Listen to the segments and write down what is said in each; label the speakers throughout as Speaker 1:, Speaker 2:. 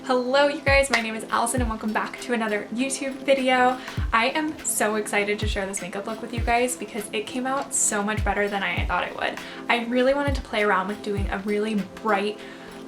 Speaker 1: Hello you guys, my name is Allison and welcome back to another YouTube video. I am so excited to share this makeup look with you guys because it came out so much better than I thought it would. I really wanted to play around with doing a really bright,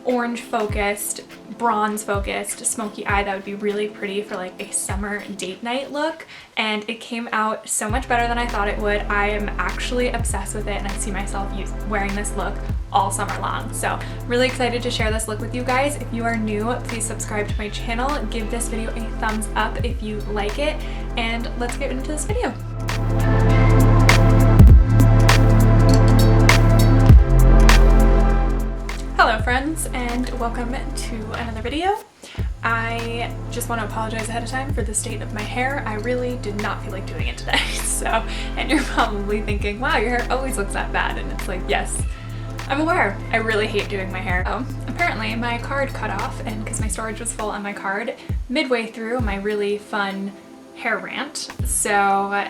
Speaker 1: orange focused, bronze focused, smoky eye that would be really pretty for like a summer date night look, and it came out so much better than I thought it would. I am actually obsessed with it and I see myself wearing this look all summer long. So really excited to share this look with you guys. If you are new, please subscribe to my channel, give this video a thumbs up if you like it, and let's get into this video. Hello friends, and welcome to another video. I just want to apologize ahead of time for the state of my hair. I really did not feel like doing it today. And you're probably thinking, wow, your hair always looks that bad. And it's like, yes, I'm aware. I really hate doing my hair. Apparently my card cut off, and because my storage was full on my card midway through my really fun hair rant. So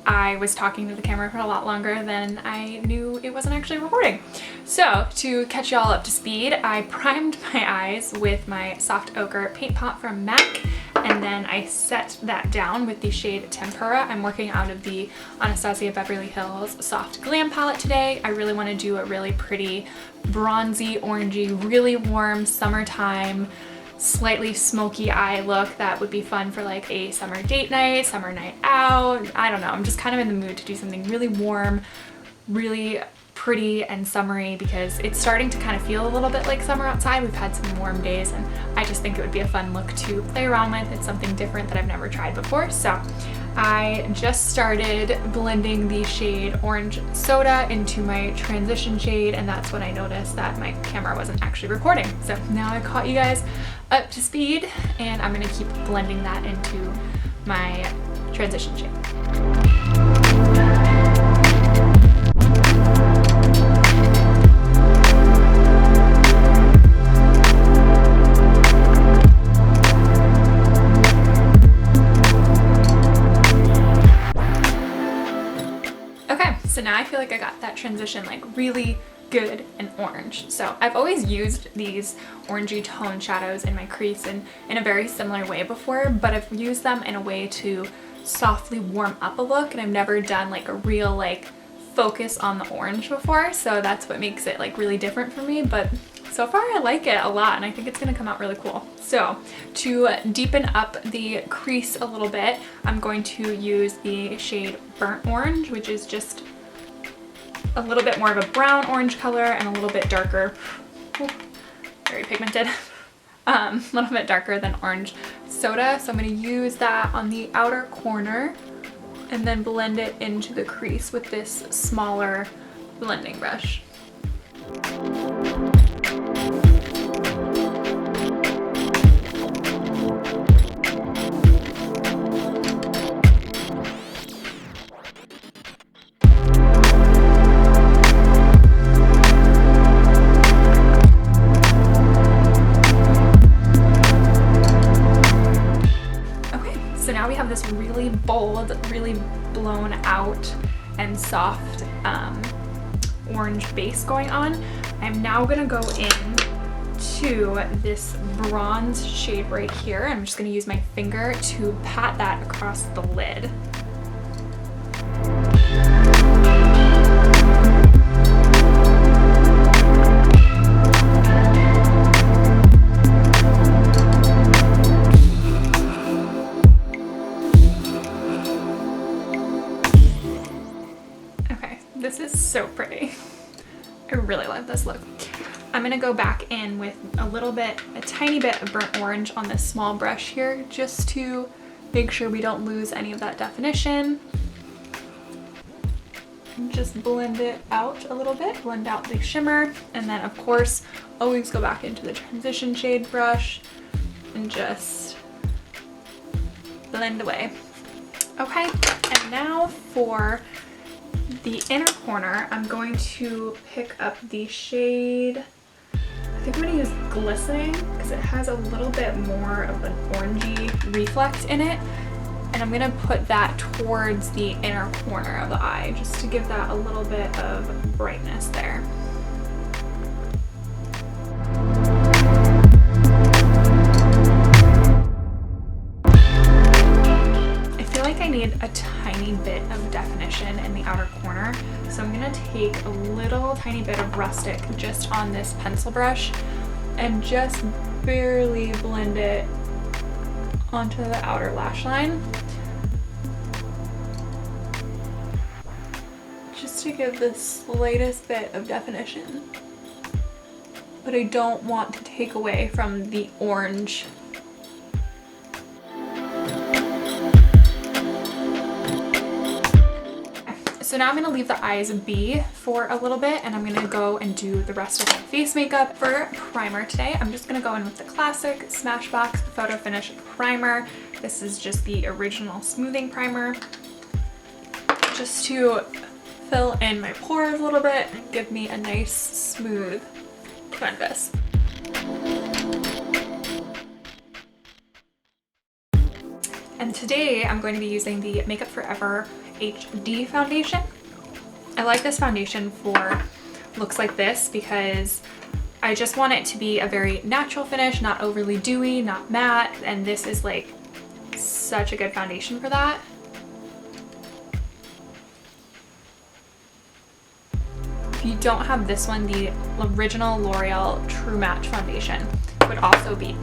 Speaker 1: I was talking to the camera for a lot longer than I knew it wasn't actually recording. So to catch y'all up to speed, I primed my eyes with my Soft Ochre Paint Pot from MAC, and then I set that down with the shade Tempera. I'm working out of the Anastasia Beverly Hills Soft Glam palette today. I really want to do a really pretty bronzy, orangey, really warm summertime, slightly smoky eye look that would be fun for like a summer date night, summer night out. I don't know, I'm just kind of in the mood to do something really warm, really pretty and summery because it's starting to kind of feel a little bit like summer outside. We've had some warm days and I just think it would be a fun look to play around with. It's something different that I've never tried before. So I just started blending the shade Orange Soda into my transition shade, and that's when I noticed that my camera wasn't actually recording. So now I caught you guys up to speed, and I'm gonna keep blending that into my transition shade. So now I feel like I got that transition like really good and orange. So I've always used these orangey tone shadows in my crease in a very similar way before, but I've used them in a way to softly warm up a look, and I've never done like a real like focus on the orange before. So that's what makes it like really different for me, but so far I like it a lot and I think it's gonna come out really cool. So to deepen up the crease a little bit, I'm going to use the shade Burnt Orange, which is just a little bit more of a brown orange color and a little bit darker, very pigmented, a little bit darker than Orange Soda. So I'm going to use that on the outer corner and then blend it into the crease with this smaller blending brush. This really bold, really blown out and soft orange base going on. I'm now gonna go in to this bronze shade right here. I'm just gonna use my finger to pat that across the lid. This is so pretty. I really love this look. I'm gonna go back in with a tiny bit of burnt orange on this small brush here, just to make sure we don't lose any of that definition. And just blend it out a little bit, blend out the shimmer, and then of course, always go back into the transition shade brush and just blend away. Okay, and now for the inner corner, I'm going to pick up the shade, I think I'm going to use Glistening because it has a little bit more of an orangey reflect in it, and I'm going to put that towards the inner corner of the eye just to give that a little bit of brightness there. outer corner. So I'm gonna take a little tiny bit of Rustic just on this pencil brush and just barely blend it onto the outer lash line. Just to give the slightest bit of definition. But I don't want to take away from the orange. So now I'm going to leave the eyes be for a little bit, and I'm going to go and do the rest of my face makeup. For primer today, I'm just going to go in with the classic Smashbox Photo Finish Primer. This is just the original smoothing primer, just to fill in my pores a little bit and give me a nice smooth canvas. And today I'm going to be using the Makeup Forever HD foundation. I like this foundation for looks like this because I just want it to be a very natural finish, not overly dewy, not matte, and this is like such a good foundation for that. If you don't have this one, the original L'Oreal True Match foundation would also be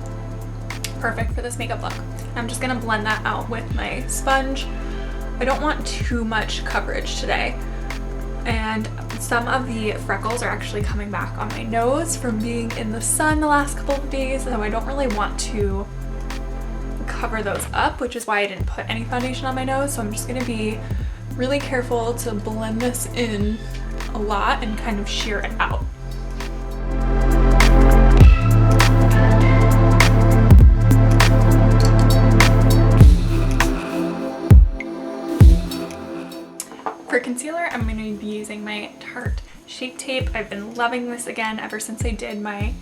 Speaker 1: perfect for this makeup look. I'm just gonna blend that out with my sponge. I don't want too much coverage today. And some of the freckles are actually coming back on my nose from being in the sun the last couple of days, so I don't really want to cover those up, which is why I didn't put any foundation on my nose. So I'm just gonna be really careful to blend this in a lot and kind of sheer it out. For concealer, I'm going to be using my Tarte Shape Tape. I've been loving this again ever since I did my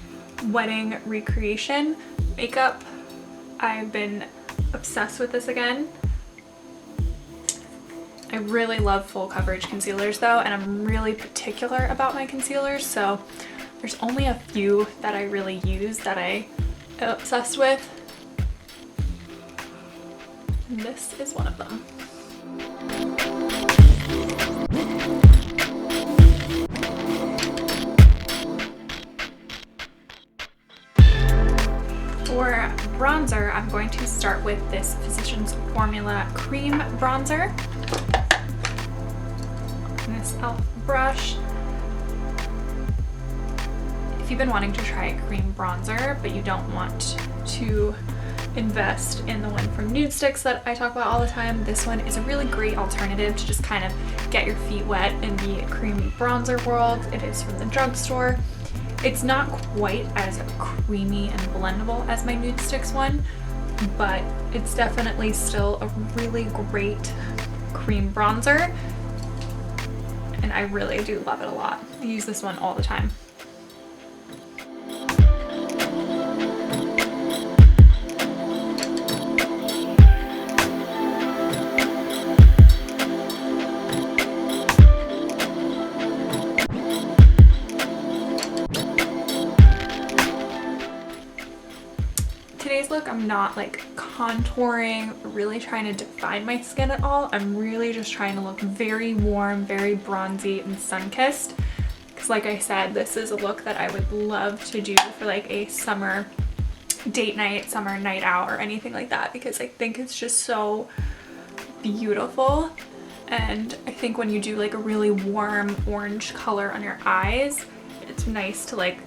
Speaker 1: wedding recreation makeup. I've been obsessed with this again. I really love full coverage concealers though, and I'm really particular about my concealers, so there's only a few that I really use that I am obsessed with. And this is one of them. For bronzer, I'm going to start with this Physicians Formula Cream Bronzer. This e.l.f. brush. If you've been wanting to try a cream bronzer, but you don't want to invest in the one from Nude Sticks that I talk about all the time, this one is a really great alternative to just kind of get your feet wet in the creamy bronzer world. It is from the drugstore. It's not quite as creamy and blendable as my Nude Sticks one, but it's definitely still a really great cream bronzer, and I really do love it a lot. I use this one all the time. Today's look, I'm not like contouring, really trying to define my skin at all. I'm really just trying to look very warm, very bronzy and sun-kissed. Because like I said, this is a look that I would love to do for like a summer date night, summer night out, or anything like that, because I think it's just so beautiful. And I think when you do like a really warm orange color on your eyes, it's nice to like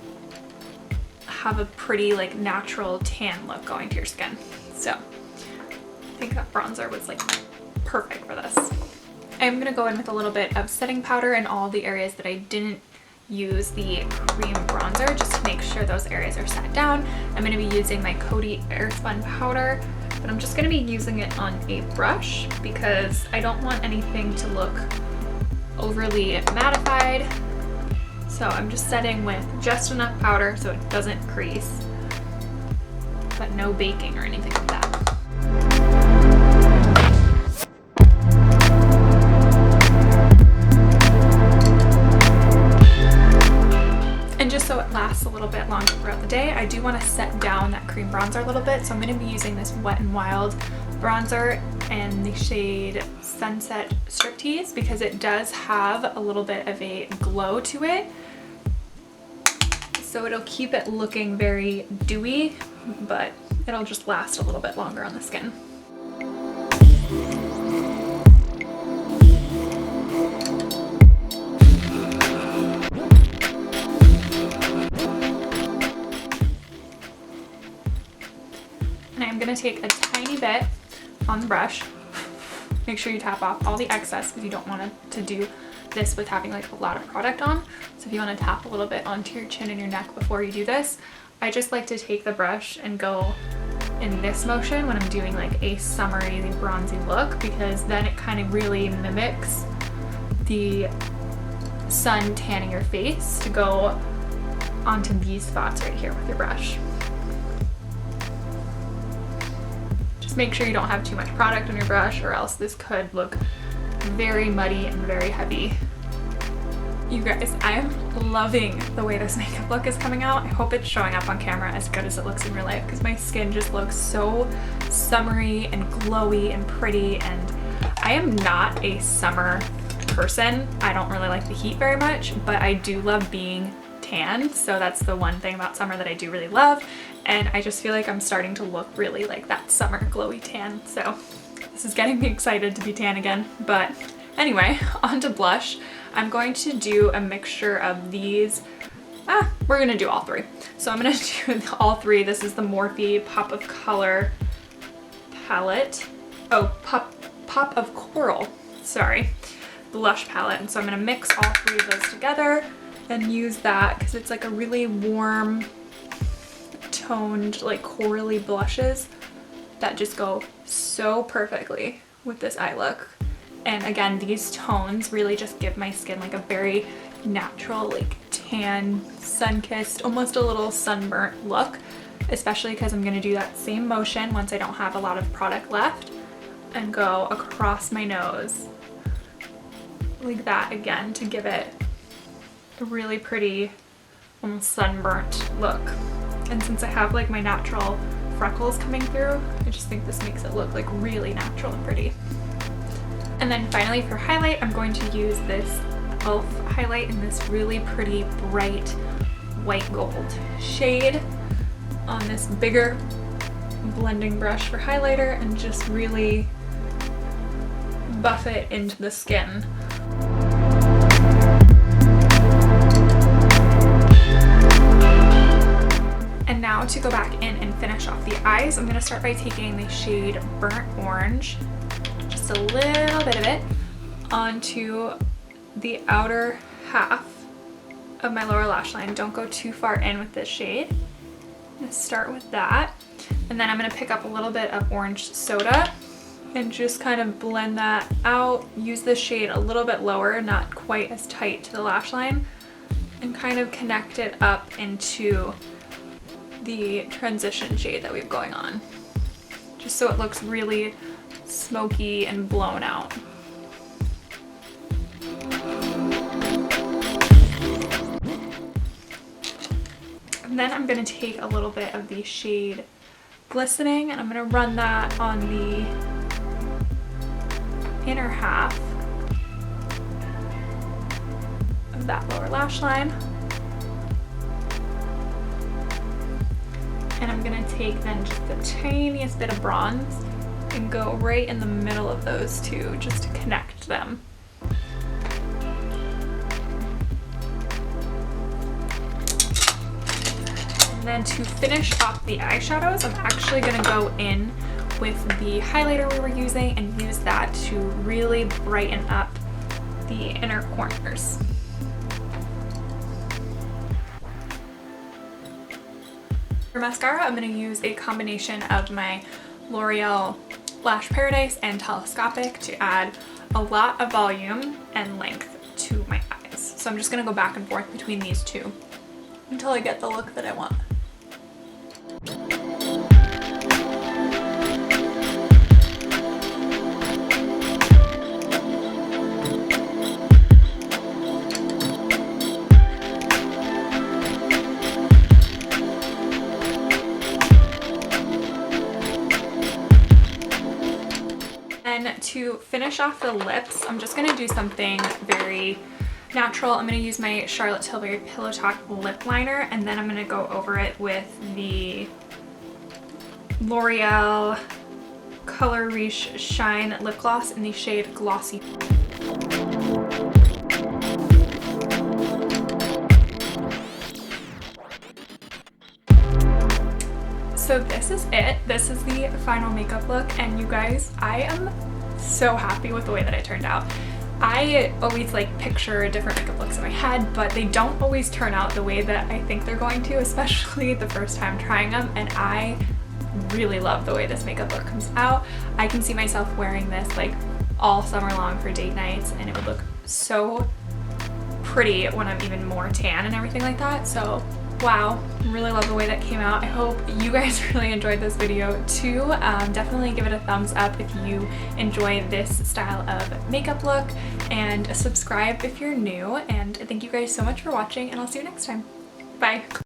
Speaker 1: have a pretty like natural tan look going to your skin. So I think that bronzer was like perfect for this. I'm gonna go in with a little bit of setting powder in all the areas that I didn't use the cream bronzer, just to make sure those areas are set down. I'm gonna be using my Coty Airspun powder, but I'm just gonna be using it on a brush because I don't want anything to look overly mattified. So I'm just setting with just enough powder so it doesn't crease, but no baking or anything like that. And just so it lasts a little bit longer throughout the day, I do want to set down that cream bronzer a little bit. So I'm going to be using this Wet n Wild bronzer in the shade Sunset Striptease because it does have a little bit of a glow to it. So it'll keep it looking very dewy, but it'll just last a little bit longer on the skin. And I'm going to take a tiny bit on the brush. Make sure you tap off all the excess because you don't want to do this with having like a lot of product on. So if you want to tap a little bit onto your chin and your neck before you do this, I just like to take the brush and go in this motion when I'm doing like a summery bronzy look, because then it kind of really mimics the sun tanning your face to go onto these spots right here with your brush. Make sure you don't have too much product on your brush or else this could look very muddy and very heavy. You guys, I'm loving the way this makeup look is coming out. I hope it's showing up on camera as good as it looks in real life because my skin just looks so summery and glowy and pretty, and I am not a summer person. I don't really like the heat very much, but I do love being tan, so that's the one thing about summer that I do really love, and I just feel like I'm starting to look really like that summer glowy tan, so this is getting me excited to be tan again. But anyway, on to blush. I'm going to do a mixture of these. We're gonna do all three. So I'm gonna do all three. This is the Morphe Pop of Color palette. Oh, Pop of Coral, sorry, blush palette. And so I'm gonna mix all three of those together and use that because it's like a really warm toned like corally blushes that just go so perfectly with this eye look. And again, these tones really just give my skin like a very natural, like tan, sun-kissed, almost a little sunburnt look, especially because I'm going to do that same motion once I don't have a lot of product left and go across my nose like that again to give it a really pretty, almost sunburnt look. And since I have like my natural freckles coming through, I just think this makes it look like really natural and pretty. And then finally for highlight, I'm going to use this e.l.f. highlight in this really pretty bright white gold shade on this bigger blending brush for highlighter and just really buff it into the skin. And now to go back in and finish off the eyes, I'm going to start by taking the shade Burnt Orange, just a little bit of it, onto the outer half of my lower lash line. Don't go too far in with this shade. I'm going to start with that. And then I'm going to pick up a little bit of orange soda and just kind of blend that out. Use this shade a little bit lower, not quite as tight to the lash line, and kind of connect it up into the transition shade that we have going on, just so it looks really smoky and blown out. And then I'm going to take a little bit of the shade Glistening and I'm going to run that on the inner half of that lower lash line. And I'm gonna take then just the tiniest bit of bronze and go right in the middle of those two just to connect them. And then to finish off the eyeshadows, I'm actually gonna go in with the highlighter we were using and use that to really brighten up the inner corners. For mascara, I'm going to use a combination of my L'Oreal Lash Paradise and Telescopic to add a lot of volume and length to my eyes. So I'm just going to go back and forth between these two until I get the look that I want. then to finish off the lips, I'm just gonna do something very natural. I'm gonna use my Charlotte Tilbury Pillow Talk lip liner, and then I'm gonna go over it with the L'Oreal Color Riche Shine Lip Gloss in the shade Glossy. So this is it. This is the final makeup look, and you guys, I am so happy with the way that it turned out. I always like picture different makeup looks in my head, but they don't always turn out the way that I think they're going to, especially the first time trying them, and I really love the way this makeup look comes out. I can see myself wearing this like all summer long for date nights, and it would look so pretty when I'm even more tan and everything like that. So wow, really love the way that came out. I hope you guys really enjoyed this video too. Definitely give it a thumbs up if you enjoy this style of makeup look, and subscribe if you're new, and thank you guys so much for watching, and I'll see you next time. Bye.